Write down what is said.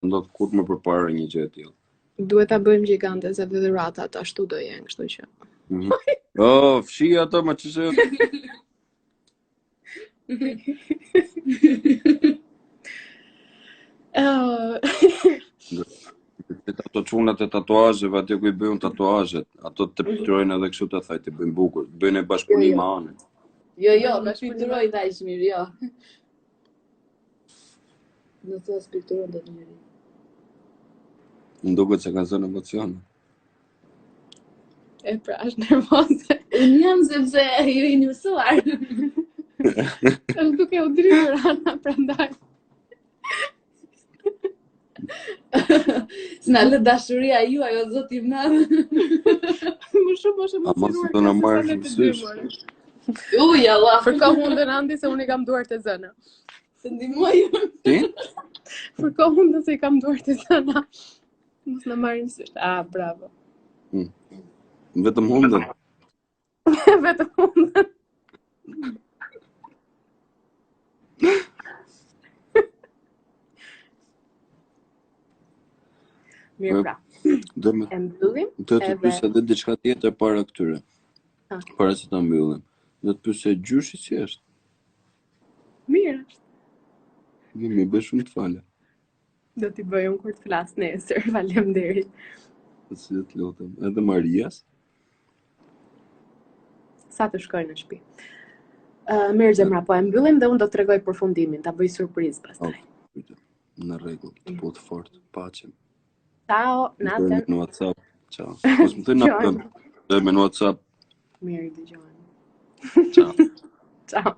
ndodh kur më përpara një gjë e tillë. Duhet ta bëjmë gjigante se edhe ratat ashtu do jenë, kështu që. Oh, fshi ato më ç'se. Ato çunat e tatuazheve, atje ku i bëjnë tatuazhet, ato të piturojnë edhe kështu të thaj, të bëjnë bukur, bëjnë e bashkëpunim me anën. Jo, nuk pikturoj aq mirë, jo. Në të pikturon të njëri. Më duket se kanë zënë emocione. E pra, është nervoze. Unë jam sepse ju jeni mësuar. Është duke u dridhur Ana prandaj. S'na lë dashuria juaj o zoti i madh. Më shumë është A mos emocionuar. do na marrësh në sysh. Uj, Allah. Fërkohë mundën Andi se unë i kam duart e zëna. Të ndihmoj. Ti? Fërkohë mundën se i kam duart e zëna. Mos na marrin sysh. Ah, bravo. Vetëm hundën. Vetëm mundën. Mirë pra. Do më E mbyllim. do të pyes edhe diçka tjetër para këtyre. Para se ta mbyllim. Do të pyes se gjyshi si është? Mirë është. Më bëj shumë të falë. Do t'i bëj unë kur të flas nesër. Faleminderit. Si të lutem. Edhe Marias. Sa të shkoj në shtëpi. Mirë zemra, po e mbyllim dhe unë do t'tregoj përfundimin, ta bëj surprizë pastaj. Në rregull, të putë fort, paqem. Ciao, natën. Në WhatsApp. Ciao. Mos më thënë natën. Dhe me në WhatsApp. Mirë, dëgjojmë. Ciao. Ciao.